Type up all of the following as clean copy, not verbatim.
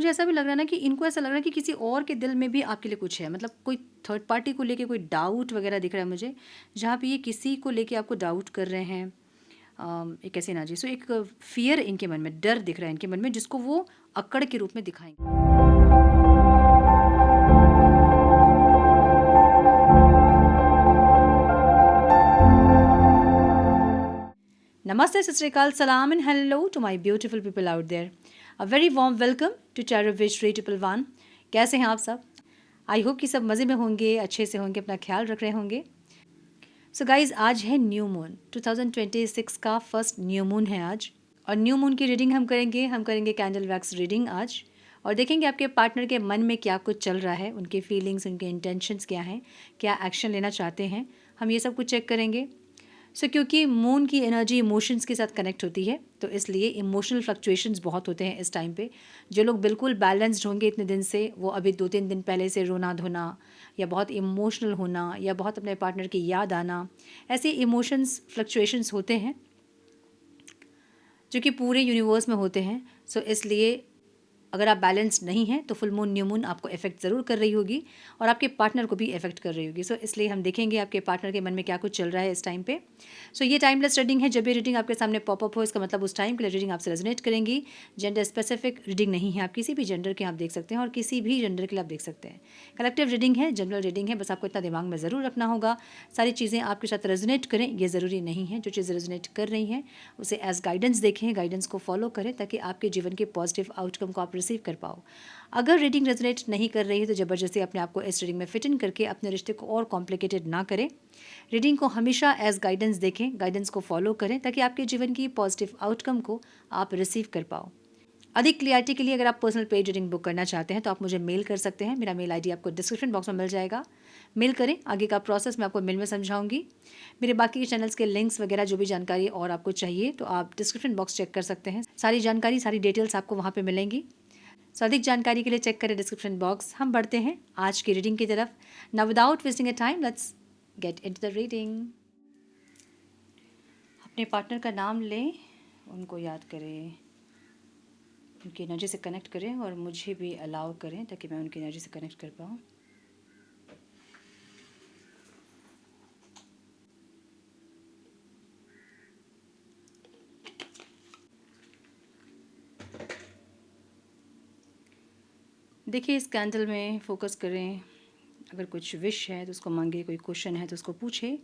मुझे ऐसा भी लग रहा है ना कि इनको ऐसा लग रहा है कि किसी और के दिल में भी आपके लिए कुछ है, मतलब कोई थर्ड पार्टी को लेके कोई डाउट वगैरह दिख रहा है मुझे, जहाँ पे ये किसी को लेके आपको डाउट कर रहे हैं। एक ऐसी एनर्जी, सो एक फियर इनके मन में, डर दिख रहा है इनके मन में, जिसको वो अकड़ के रूप में दिखाएंगे। Namaste, Sat Sri Akal, Salam and hello to my beautiful people out there. A very warm welcome to Tarot Wish 311. कैसे हैं आप सब? आई होप कि सब मज़े में होंगे, अच्छे से होंगे, अपना ख्याल रख रहे होंगे। सो गाइज, आज है न्यू मून, 2026 का फर्स्ट न्यू मून है आज। और न्यू मून की रीडिंग हम करेंगे कैंडल वैक्स रीडिंग आज। और देखेंगे आपके पार्टनर के मन में क्या कुछ चल रहा है, उनके फीलिंग्स, उनके इंटेंशंस क्या हैं, क्या एक्शन लेना चाहते हैं, हम ये सब कुछ चेक करेंगे। क्योंकि मून की एनर्जी इमोशंस के साथ कनेक्ट होती है, तो इसलिए इमोशनल फ्लक्चुएशंस बहुत होते हैं इस टाइम पे। जो लोग बिल्कुल बैलेंस्ड होंगे इतने दिन से, वो अभी 2-3 दिन पहले से रोना धोना या बहुत इमोशनल होना या बहुत अपने पार्टनर की याद आना, ऐसे इमोशंस फ्लक्चुएशंस होते हैं जो कि पूरे यूनिवर्स में होते हैं। इसलिए अगर आप बैलेंस्ड नहीं हैं तो फुल मून, न्यू मून आपको इफेक्ट ज़रूर कर रही होगी और आपके पार्टनर को भी इफेक्ट कर रही होगी। इसलिए हम देखेंगे आपके पार्टनर के मन में क्या कुछ चल रहा है इस टाइम पे। ये टाइमलेस रीडिंग है। जब ये रीडिंग आपके सामने पॉपअप हो, इसका मतलब उस टाइम के लिए रीडिंग आपसे रेजोनेट करेंगी। जेंडर स्पेसिफिक रीडिंग नहीं है, आप किसी भी जेंडर के आप देख सकते हैं और किसी भी जेंडर के लिए आप देख सकते हैं। कलेक्टिव रीडिंग है, जनरल रीडिंग है, बस आपको इतना दिमाग में ज़रूर रखना होगा, सारी चीज़ें आपके साथ रेजोनेट करें ये ज़रूरी नहीं है। जो चीज़ रेजोनेट कर रही हैं उसे एज गाइडेंस देखें, गाइडेंस को फॉलो करें, ताकि आपके जीवन के पॉजिटिव आउटकम को आप रिसीव कर पाओ। अगर रीडिंग रेजोनेट नहीं कर रही है तो ज़बरदस्ती अपने आप को इस रीडिंग में फिट इन करके अपने रिश्ते को और कॉम्प्लिकेटेड ना करें। रीडिंग को हमेशा एज गाइडेंस देखें, गाइडेंस को फॉलो करें, ताकि आपके जीवन की पॉजिटिव आउटकम को आप रिसीव कर पाओ। अधिक क्लियरिटी के लिए अगर आप पर्सनल पेज रीडिंग बुक करना चाहते हैं तो आप मुझे मेल कर सकते हैं। मेरा मेल आईडी आपको डिस्क्रिप्शन बॉक्स में मिल जाएगा, मेल करें। आगे का प्रोसेस मैं आपको मेल में समझाऊंगी। मेरे बाकी के चैनल्स के लिंक्स वगैरह जो भी जानकारी और आपको चाहिए तो आप डिस्क्रिप्शन बॉक्स चेक कर सकते हैं। सारी जानकारी, सारी डिटेल्स आपको वहाँ पर मिलेंगी। अधिक जानकारी के लिए चेक करें डिस्क्रिप्शन बॉक्स। हम बढ़ते हैं आज की रीडिंग की तरफ। Now without wasting a time, let's get into the reading. अपने पार्टनर का नाम लें, उनको याद करें, उनकी एनर्जी से कनेक्ट करें और मुझे भी अलाउ करें ताकि मैं उनकी एनर्जी से कनेक्ट कर पाऊँ। देखिए, इस कैंडल में फोकस करें। अगर कुछ विश है तो उसको मांगे, कोई क्वेश्चन है तो उसको पूछे,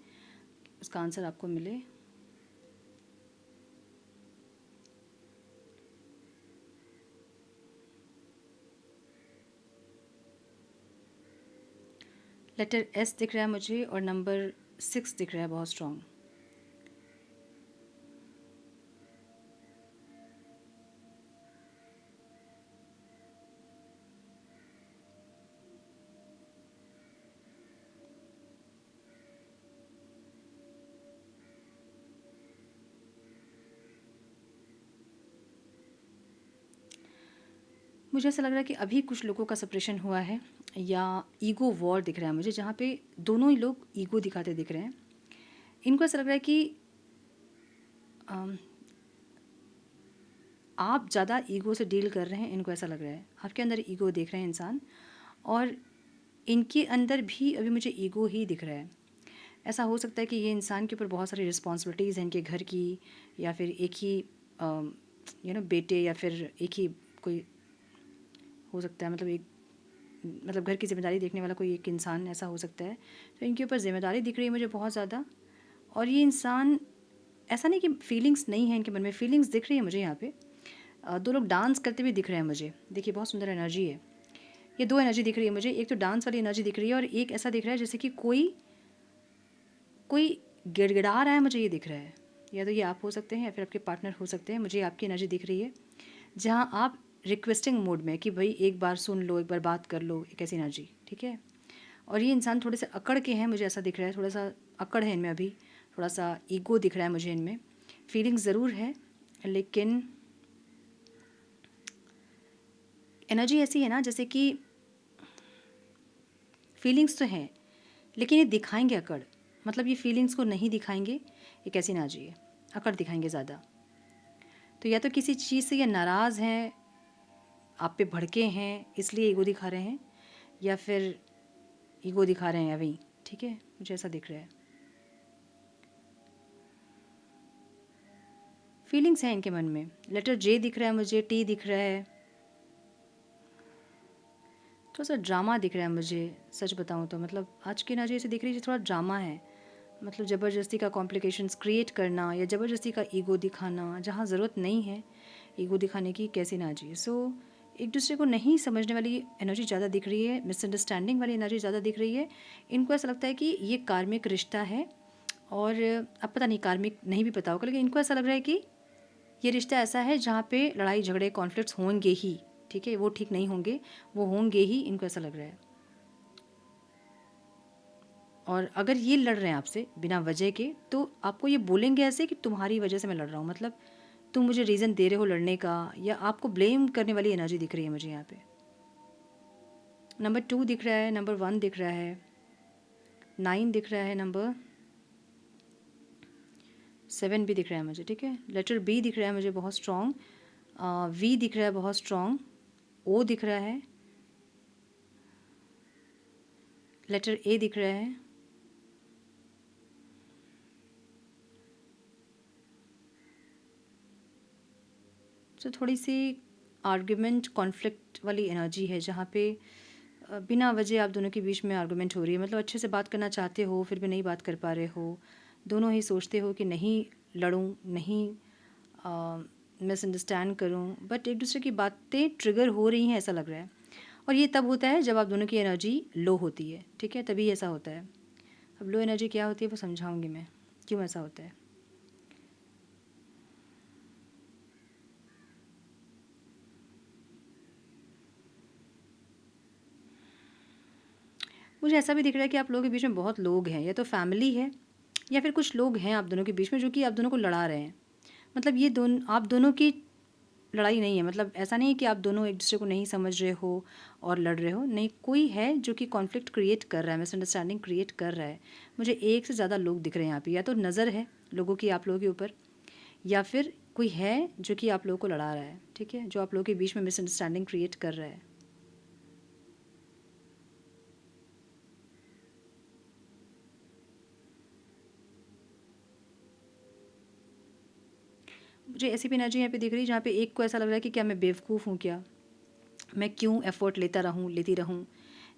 उसका आंसर आपको मिले। लेटर एस दिख रहा है मुझे और नंबर 6 दिख रहा है, बहुत स्ट्रॉन्ग। मुझे ऐसा लग रहा है कि अभी कुछ लोगों का सेपरेशन हुआ है या ईगो वॉर दिख रहा है मुझे, जहाँ पे दोनों ही लोग ईगो दिखाते दिख रहे हैं। इनको ऐसा लग रहा है कि अम, आप ज़्यादा ईगो से डील कर रहे हैं। इनको ऐसा लग रहा है आपके अंदर ईगो देख रहे हैं इंसान, और इनके अंदर भी अभी मुझे ईगो ही दिख रहा है। ऐसा हो सकता है कि ये इंसान के ऊपर बहुत सारी रिस्पॉन्सिबिलिटीज़ हैं इनके घर की, या फिर एक ही बेटे, या फिर एक ही कोई हो सकता है, मतलब घर की ज़िम्मेदारी देखने वाला कोई एक इंसान ऐसा हो सकता है। तो इनके ऊपर ज़िम्मेदारी दिख रही है मुझे बहुत ज़्यादा। और ये इंसान, ऐसा नहीं कि फीलिंग्स नहीं है इनके मन में, फीलिंग्स दिख रही है मुझे यहाँ पे। दो लोग डांस करते हुए दिख रहे हैं मुझे। देखिए, बहुत सुंदर एनर्जी है। ये दो एनर्जी दिख रही है मुझे। एक तो डांस वाली एनर्जी दिख रही है और एक ऐसा दिख रहा है जैसे कि कोई कोई गिड़गिड़ा रहा है, मुझे ये दिख रहा है। या तो ये आप हो सकते हैं या फिर आपके पार्टनर हो सकते हैं। मुझे आपकी एनर्जी दिख रही है जहाँ आप रिक्वेस्टिंग मोड में, कि भाई एक बार सुन लो, एक बार बात कर लो, एक ऐसी एनर्जी, ठीक है। और ये इंसान थोड़े से अकड़ के हैं, मुझे ऐसा दिख रहा है। थोड़ा सा अकड़ है इनमें अभी, थोड़ा सा ईगो दिख रहा है मुझे इनमें। फीलिंग्स ज़रूर है, लेकिन एनर्जी ऐसी है ना जैसे कि फीलिंग्स तो हैं लेकिन ये दिखाएंगे अकड़। मतलब ये फीलिंग्स को नहीं दिखाएंगे, एक ऐसी एनर्जी है, अकड़ दिखाएंगे ज़्यादा। तो या तो किसी चीज़ से ये नाराज़ हैं आप पे भड़के हैं इसलिए ईगो दिखा रहे हैं, या फिर ईगो दिखा रहे हैं अभी, ठीक है, मुझे ऐसा दिख रहा है। फीलिंग्स हैं इनके मन में। लेटर जे दिख रहा है मुझे, टी दिख रहा है, थोड़ा सा ड्रामा दिख रहा है मुझे, सच बताऊँ तो। मतलब आज की एनर्जी ऐसे दिख रही है थोड़ा ड्रामा है, मतलब ज़बरदस्ती का कॉम्प्लिकेशंस क्रिएट करना या ज़बरदस्ती का ईगो दिखाना जहाँ ज़रूरत नहीं है ईगो दिखाने की, कैसी एनर्जी। सो एक दूसरे को नहीं समझने वाली एनर्जी ज़्यादा दिख रही है, मिसअंडरस्टैंडिंग वाली एनर्जी ज़्यादा दिख रही है। इनको ऐसा लगता है कि ये कार्मिक रिश्ता है, और अब पता नहीं कार्मिक नहीं भी पता होगा, लेकिन इनको ऐसा लग रहा है कि ये रिश्ता ऐसा है जहाँ पे लड़ाई झगड़े कॉन्फ्लिक्ट्स होंगे ही, ठीक है, वो ठीक नहीं होंगे, वो होंगे ही, इनको ऐसा लग रहा है। और अगर ये लड़ रहे हैं आपसे बिना वजह के, तो आपको ये बोलेंगे ऐसे कि तुम्हारी वजह से मैं लड़ रहा हूँ, मतलब तुम मुझे रीज़न दे रहे हो लड़ने का, या आपको ब्लेम करने वाली एनर्जी दिख रही है मुझे यहाँ पे। नंबर 2 दिख रहा है, नंबर 1 दिख रहा है, 9 दिख रहा है, नंबर 7 भी दिख रहा है मुझे, ठीक है। लेटर बी दिख रहा है मुझे बहुत स्ट्रॉन्ग, वी दिख रहा है बहुत स्ट्रॉन्ग, ओ दिख रहा है, लेटर ए दिख रहा है, तो थोड़ी सी आर्ग्यूमेंट कॉन्फ्लिक्ट वाली एनर्जी है जहाँ पे बिना वजह आप दोनों के बीच में आर्गुमेंट हो रही है। मतलब अच्छे से बात करना चाहते हो फिर भी नहीं बात कर पा रहे हो, दोनों ही सोचते हो कि नहीं लड़ूं, नहीं मिसअंडरस्टैंड करूं, बट एक दूसरे की बातें ट्रिगर हो रही हैं ऐसा लग रहा है। और ये तब होता है जब आप दोनों की एनर्जी लो होती है, ठीक है, तभी ऐसा होता है। अब लो एनर्जी क्या होती है वो समझाऊंगी मैं, क्यों ऐसा होता है। मुझे ऐसा भी दिख रहा है कि आप लोगों के बीच में बहुत लोग हैं, या तो फैमिली है या फिर कुछ लोग हैं आप दोनों के बीच में जो कि आप दोनों को लड़ा रहे हैं। मतलब ये दोनों, आप दोनों की लड़ाई नहीं है, मतलब ऐसा नहीं है कि आप दोनों एक दूसरे को नहीं समझ रहे हो और लड़ रहे हो, नहीं, कोई है जो कि कॉन्फ्लिक्ट क्रिएट कर रहा है, मिसअंडरस्टैंडिंग क्रिएट कर रहा है। मुझे एक से ज़्यादा लोग दिख रहे हैं यहाँ पे, या तो नज़र है लोगों की आप लोगों के ऊपर, या फिर कोई है जो कि आप लोगों को लड़ा रहा है, ठीक है, जो आप लोगों के बीच में मिसअंडरस्टैंडिंग क्रिएट कर रहा है। मुझे ऐसी भी एनर्जी यहाँ पे दिख रही है जहाँ पे एक को ऐसा लग रहा है कि क्या मैं बेवकूफ़ हूँ क्या, मैं क्यों एफर्ट लेता रहूँ लेती रहूँ,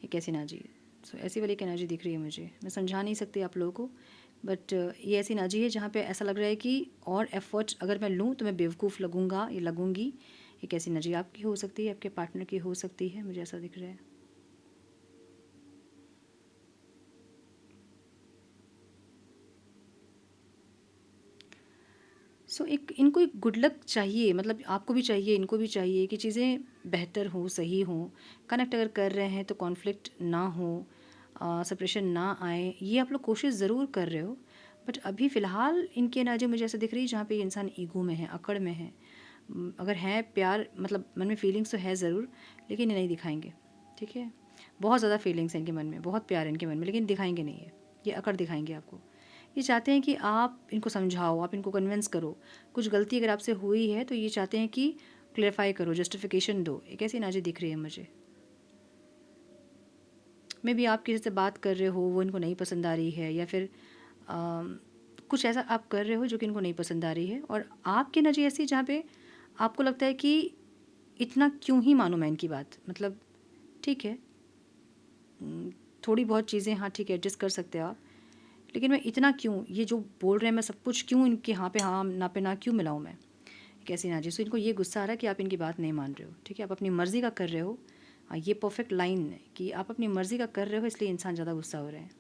ये कैसी एनर्जी। सो ऐसी वाली एक एनर्जी दिख रही है मुझे, मैं समझा नहीं सकती आप लोगों को, बट ये ऐसी एनर्जी है जहाँ पे ऐसा लग रहा है कि और एफर्ट अगर मैं लूँ तो मैं बेवकूफ़ लगूंगा या लगूंगी। ये कैसी एनर्जी आपकी हो सकती है, आपके पार्टनर की हो सकती है, मुझे ऐसा दिख रहा है। सो एक इनको एक गुड लक चाहिए, मतलब आपको भी चाहिए, इनको भी चाहिए कि चीज़ें बेहतर हों, सही हों। कनेक्ट अगर कर रहे हैं तो कॉन्फ्लिक्ट ना हो, सेपरेशन ना आए, ये आप लोग कोशिश ज़रूर कर रहे हो। बट अभी फ़िलहाल इनकी एनर्जी मुझे ऐसा दिख रही है जहाँ पे ये इंसान ईगो में है, अकड़ में है। अगर है प्यार, मतलब मन में फीलिंग्स तो है ज़रूर, लेकिन ये नहीं दिखाएंगे, ठीक है। बहुत ज़्यादा फीलिंग्स हैं इनके मन में, बहुत प्यार है इनके मन में, लेकिन दिखाएंगे नहीं है, ये अकड़ दिखाएंगे आपको। ये चाहते हैं कि आप इनको समझाओ, आप इनको कन्विंस करो। कुछ गलती अगर आपसे हुई है तो ये चाहते हैं कि क्लेरिफाई करो, जस्टिफिकेशन दो। एक ऐसी एनर्जी दिख रही है मुझे। मे बी आप किसी से बात कर रहे हो, वो इनको नहीं पसंद आ रही है, या फिर कुछ ऐसा आप कर रहे हो जो कि इनको नहीं पसंद आ रही है, और आपकी एनर्जी ऐसी जहाँ पे आपको लगता है कि इतना क्यों ही मानूं मैं इनकी बात, मतलब ठीक है, थोड़ी बहुत चीज़ें हाँ ठीक है एडजस्ट कर सकते हो आप, लेकिन मैं इतना क्यों, ये जो बोल रहे हैं मैं सब कुछ क्यों इनके हाँ पे हाँ ना पे ना क्यों मिलाऊँ मैं, कैसी ना जी। सो इनको ये गुस्सा आ रहा है कि आप इनकी बात नहीं मान रहे हो, ठीक है, आप अपनी मर्ज़ी का कर रहे हो। हाँ, ये परफेक्ट लाइन है कि आप अपनी मर्ज़ी का कर रहे हो, इसलिए इंसान ज़्यादा गुस्सा हो रहे हैं।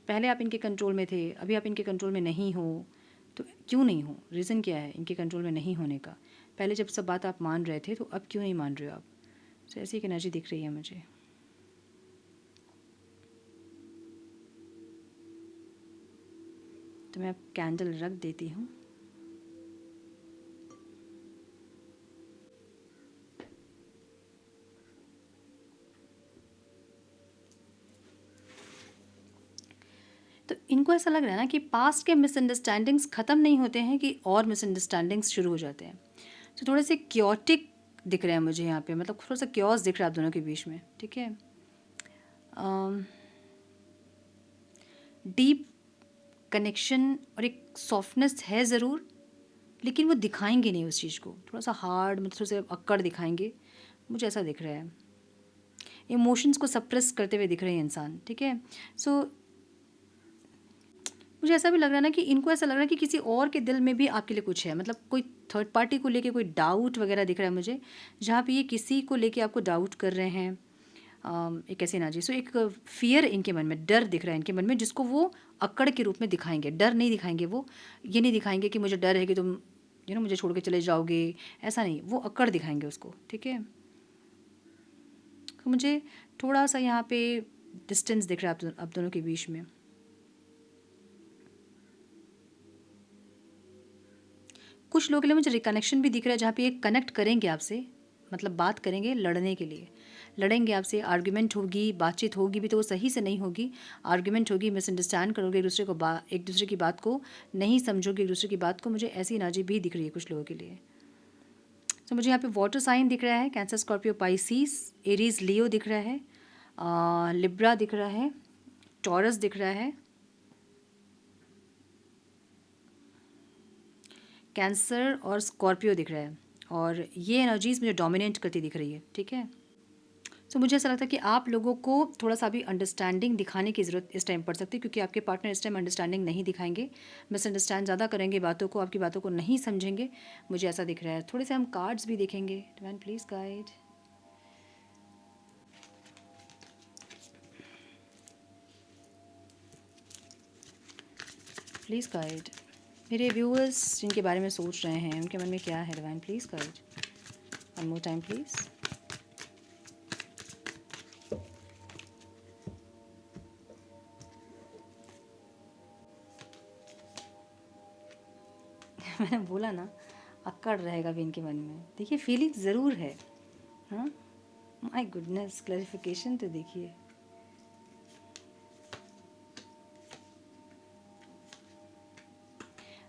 पहले आप इनके कंट्रोल में थे, अभी आप इनके कंट्रोल में नहीं हो, तो क्यों नहीं हो, रीज़न क्या है इनके कंट्रोल में नहीं होने का। पहले जब सब बात आप मान रहे थे तो अब क्यों नहीं मान रहे हो आप। सो ऐसी एक एनर्जी दिख रही है मुझे। तो मैं अब कैंडल रख देती हूँ। तो इनको इनको ऐसा लग रहा है ना कि पास्ट के मिसअंडरस्टैंडिंग्स ख़त्म नहीं होते हैं कि और मिसअंडरस्टैंडिंग्स शुरू हो जाते हैं। तो थोड़े से क्योटिक दिख रहे हैं मुझे यहाँ पे, मतलब थोड़ा सा क्योस दिख रहा है आप दोनों के बीच में, ठीक है। डीप कनेक्शन और एक सॉफ्टनेस है ज़रूर, लेकिन वो दिखाएंगे नहीं उस चीज़ को, थोड़ा सा हार्ड, मतलब थोड़ा सा अक्कड़ दिखाएंगे, मुझे ऐसा दिख रहा है। इमोशंस को सप्रेस करते हुए दिख रहे हैं इंसान, ठीक है। सो मुझे ऐसा भी लग रहा है ना कि इनको ऐसा लग रहा है कि किसी और के दिल में भी आपके लिए कुछ है, मतलब कोई थर्ड पार्टी को लेके कोई डाउट वगैरह दिख रहा है मुझे, जहाँ पे ये किसी को लेके आपको डाउट कर रहे हैं। एक ऐसी ना जी, सो एक फियर इनके मन में, डर दिख रहा है इनके मन में, जिसको वो अक्कड़ के रूप में दिखाएंगे। डर नहीं दिखाएंगे वो, ये नहीं दिखाएंगे कि मुझे डर है कि तुम मुझे छोड़ के चले जाओगे, ऐसा नहीं, वो अक्कड़ दिखाएंगे उसको, ठीक है। तो मुझे थोड़ा सा यहाँ पे डिस्टेंस दिख रहा है आप दोनों के बीच में। कुछ लोगों के लिए मुझे रिकनेक्शन भी दिख रहा है, जहाँ पे ये कनेक्ट करेंगे आपसे, मतलब बात करेंगे लड़ने के लिए, लड़ेंगे आपसे, आर्ग्यूमेंट होगी, बातचीत होगी भी तो वो सही से नहीं होगी, आर्ग्यूमेंट होगी, मिसअंडरस्टैंड करोगे एक दूसरे को, एक दूसरे की बात को नहीं समझोगे एक दूसरे की बात को। मुझे ऐसी एनर्जी भी दिख रही है कुछ लोगों के लिए। तो मुझे यहाँ पे वाटर साइन दिख रहा है, कैंसर, स्कॉर्पियो, पाइसीस, एरीज, लियो दिख रहा है, लिब्रा दिख रहा है, टॉरस दिख रहा है, कैंसर और स्कॉर्पियो दिख रहा है, और ये एनर्जीज़ मुझे डोमिनेट करती दिख रही है, ठीक है। सो मुझे ऐसा लगता है कि आप लोगों को थोड़ा सा भी अंडरस्टैंडिंग दिखाने की ज़रूरत इस टाइम पड़ सकती है, क्योंकि आपके पार्टनर इस टाइम अंडरस्टैंडिंग नहीं दिखाएंगे, मिसअंडरस्टैंड ज़्यादा करेंगे बातों को, आपकी बातों को नहीं समझेंगे, मुझे ऐसा दिख रहा है। थोड़े से हम कार्ड्स भी देखेंगे, divine please guide. Please guide मेरे व्यूअर्स जिनके बारे में सोच रहे हैं, उनके मन में क्या है, divine please guide, one more time please. मैंने बोला ना, अक्कड़ रहेगा भी इनके मन में। देखिए फीलिंग ज़रूर है, हाँ, माय गुडनेस, क्लैरिफिकेशन तो देखिए।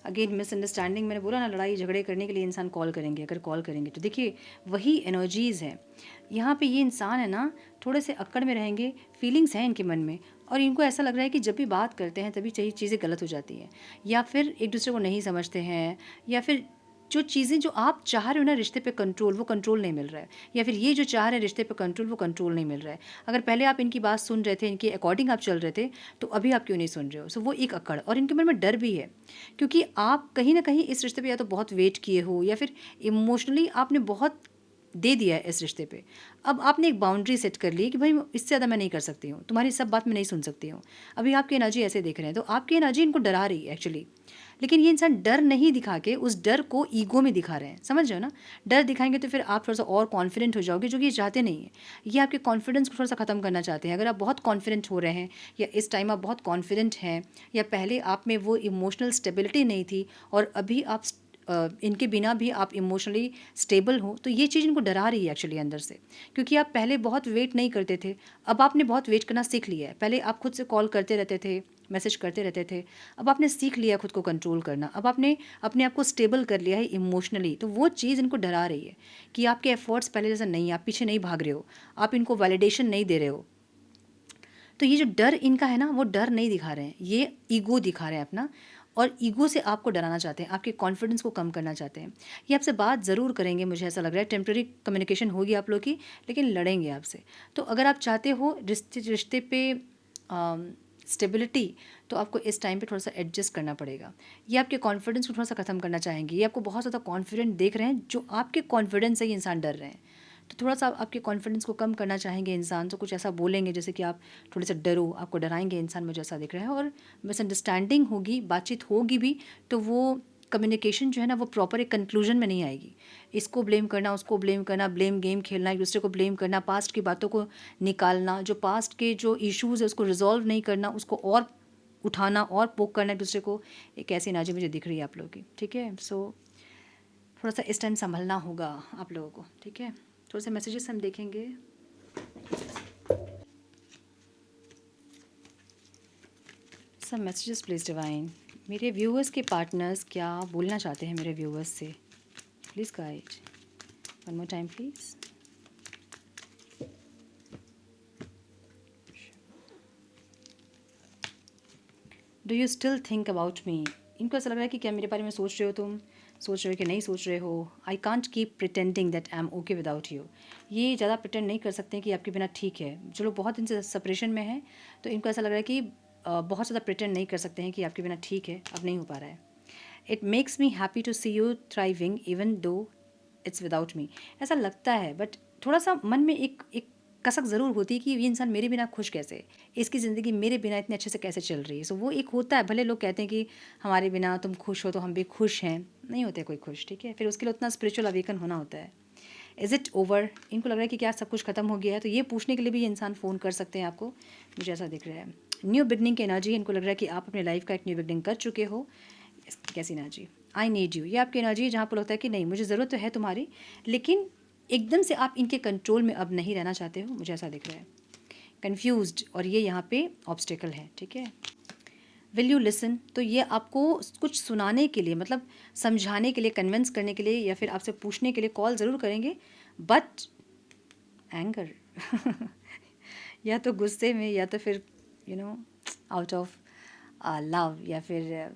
अगेन मिसअंडरस्टैंडिंग, मैंने बोला ना, लड़ाई झगड़े करने के लिए इंसान कॉल करेंगे, अगर कॉल करेंगे तो देखिए वही एनर्जीज़ हैं यहाँ पे। ये इंसान है ना, थोड़े से अक्कड़ में रहेंगे, फीलिंग्स हैं इनके मन में, और इनको ऐसा लग रहा है कि जब भी बात करते हैं तभी चीज़ें गलत हो जाती हैं, या फिर एक दूसरे को नहीं समझते हैं, या फिर जो चीज़ें जो आप चाह रहे हो ना रिश्ते पे कंट्रोल, वो कंट्रोल नहीं मिल रहा है, या फिर ये जो चाह रहे हैं रिश्ते पे कंट्रोल, वो कंट्रोल नहीं मिल रहा है। अगर पहले आप इनकी बात सुन रहे थे, इनके अकॉर्डिंग आप चल रहे थे, तो अभी आप क्यों नहीं सुन रहे हो। सो वो एक अक्कड़, और इनके मन में डर भी है, क्योंकि आप कहीं ना कहीं इस रिश्ते पे या तो बहुत वेट किए हो, या फिर इमोशनली आपने बहुत दे दिया है इस रिश्ते पे। अब आपने एक बाउंड्री सेट कर ली कि भाई इससे ज़्यादा मैं नहीं कर सकती हूँ, तुम्हारी सब बात मैं नहीं सुन सकती हूँ। अभी आपकी एनर्जी ऐसे देख रहे हैं, तो आपकी एनर्जी इनको डरा रही है एक्चुअली, लेकिन ये इंसान डर नहीं दिखा के उस डर को ईगो में दिखा रहे हैं, समझ रहे हो ना। डर दिखाएंगे तो फिर आप थोड़ा सा और कॉन्फिडेंट हो जाओगे, जो कि ये चाहते नहीं है। ये आपके कॉन्फिडेंस को थोड़ा सा ख़त्म करना चाहते हैं। अगर आप बहुत कॉन्फिडेंट हो रहे हैं, या इस टाइम आप बहुत कॉन्फिडेंट हैं, या पहले आप में वो इमोशनल स्टेबिलिटी नहीं थी, और अभी आप इनके बिना भी आप इमोशनली स्टेबल हो, तो ये चीज़ इनको डरा रही है एक्चुअली अंदर से। क्योंकि आप पहले बहुत वेट नहीं करते थे, अब आपने बहुत वेट करना सीख लिया है। पहले आप खुद से कॉल करते रहते थे, मैसेज करते रहते थे, अब आपने सीख लिया खुद को कंट्रोल करना, अब आपने अपने आप को स्टेबल कर लिया है इमोशनली। तो वो चीज़ इनको डरा रही है कि आपके एफर्ट्स पहले जैसा नहीं, आप पीछे नहीं भाग रहे हो, आप इनको वैलिडेशन नहीं दे रहे हो। तो ये जो डर इनका है ना, वो डर नहीं दिखा रहे हैं, ये ईगो दिखा रहे हैं अपना, और ईगो से आपको डराना चाहते हैं, आपके कॉन्फिडेंस को कम करना चाहते हैं। ये आपसे बात ज़रूर करेंगे, मुझे ऐसा लग रहा है, टेम्प्रेरी कम्युनिकेशन होगी आप लोग की, लेकिन लड़ेंगे आपसे। तो अगर आप चाहते हो रिश्ते पे स्टेबिलिटी, तो आपको इस टाइम पे थोड़ा सा एडजस्ट करना पड़ेगा। ये आपके कॉन्फिडेंस को थोड़ा सा ख़त्म करना चाहेंगे, ये आपको बहुत ज़्यादा कॉन्फिडेंट देख रहे हैं, जो आपके कॉन्फिडेंस से ही इंसान डर रहे हैं। तो थोड़ा सा आपके कॉन्फिडेंस को कम करना चाहेंगे इंसान, तो कुछ ऐसा बोलेंगे जैसे कि आप थोड़े से डरो, आपको डराएंगे इंसान, मुझे ऐसा दिख रहा है। और मिसअंडरस्टैंडिंग होगी, बातचीत होगी भी, तो वो कम्युनिकेशन जो है ना, वो प्रॉपर एक कंक्लूजन में नहीं आएगी। इसको ब्लेम करना, उसको ब्लेम करना, ब्लेम गेम खेलना, एक दूसरे को ब्लेम करना, पास्ट की बातों को निकालना, जो पास्ट के जो इश्यूज़ है उसको रिजॉल्व नहीं करना, उसको और उठाना और पोक करना एक दूसरे को, एक ऐसी एनर्जी मुझे दिख रही है आप लोगों की, ठीक है। सो थोड़ा सा इस टाइम संभलना होगा आप लोगों को, ठीक है। थोड़े से मैसेजेस हम देखेंगे। Some messages please divine. मेरे व्यूअर्स के पार्टनर्स क्या बोलना चाहते हैं मेरे व्यूअर्स से? Please guide. One more time please. Do you still think about me? इनको ऐसा लग रहा है कि क्या मेरे बारे में सोच रहे हो तुम, सोच रहे हो कि नहीं सोच रहे हो। I can't keep pretending that I am okay without you. ये ज़्यादा प्रिटेंड नहीं कर सकते कि आपके बिना ठीक है। जो लोग बहुत दिन से सेपरेशन में हैं तो इनको ऐसा लग रहा है कि बहुत ज़्यादा प्रिटेंड नहीं कर सकते हैं कि आपके बिना ठीक है, अब नहीं हो पा रहा है। It makes me happy to see you thriving even though it's without me. ऐसा लगता है बट थोड़ा सा मन में एक एक कसक ज़रूर होती है कि ये इंसान मेरे बिना खुश कैसे, इसकी ज़िंदगी मेरे बिना इतने अच्छे से कैसे चल रही है। सो वो एक होता है, भले लोग कहते हैं कि हमारे बिना तुम खुश हो तो हम भी खुश हैं, नहीं होते कोई खुश, ठीक है। फिर उसके लिए उतना स्पिरिचुअल अवेकन होना होता है। Is it over? इनको लग रहा है कि क्या सब कुछ खत्म हो गया है, तो ये पूछने के लिए भी ये इंसान फ़ोन कर सकते हैं आपको, मुझे ऐसा दिख रहा है। न्यू बिगनिंग की एनर्जी, इनको लग रहा है कि आप अपने लाइफ का एक न्यू बिगनिंग कर चुके हो। कैसी एनर्जी? आई नीड यू, ये आपकी एनर्जी है जहाँ पर लगता है कि नहीं मुझे ज़रूरत तो है तुम्हारी, लेकिन एकदम से आप इनके कंट्रोल में अब नहीं रहना चाहते हो, मुझे ऐसा दिख रहा है। कन्फ्यूज्ड, और ये यहाँ पे ऑब्स्टेकल है, ठीक है। विल यू लिसन, तो ये आपको कुछ सुनाने के लिए, मतलब समझाने के लिए, कन्विंस करने के लिए, या फिर आपसे पूछने के लिए कॉल ज़रूर करेंगे, बट एंगर या तो गुस्से में, या तो फिर आउट ऑफ लव, या फिर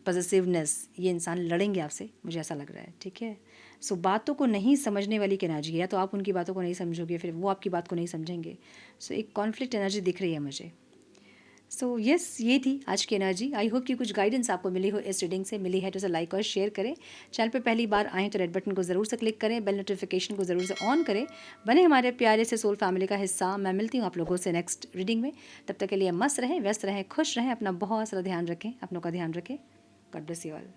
पॉजिटिवनेस, ये इंसान लड़ेंगे आपसे, मुझे ऐसा लग रहा है, ठीक है। सो बातों को नहीं समझने वाली की एनर्जी है, या तो आप उनकी बातों को नहीं समझोगे, फिर वो आपकी बात को नहीं समझेंगे। सो एक कॉन्फ्लिक्ट एनर्जी दिख रही है मुझे। सो यस, ये थी आज की एनर्जी। आई होप कि कुछ गाइडेंस आपको मिली हो, इस रीडिंग से मिली है तो उसे लाइक और शेयर करें। चैनल पे पहली बार आएँ तो रेड बटन को ज़रूर से क्लिक करें, बेल नोटिफिकेशन को ज़रूर से ऑन करें, बने हमारे प्यारे से सोल फैमिली का हिस्सा। मैं मिलती हूँ आप लोगों से नेक्स्ट रीडिंग में। तब तक के लिए मस्त रहें, व्यस्त रहें, खुश रहें, अपना बहुत सारा ध्यान रखें, अपनों का ध्यान रखें। God bless you all.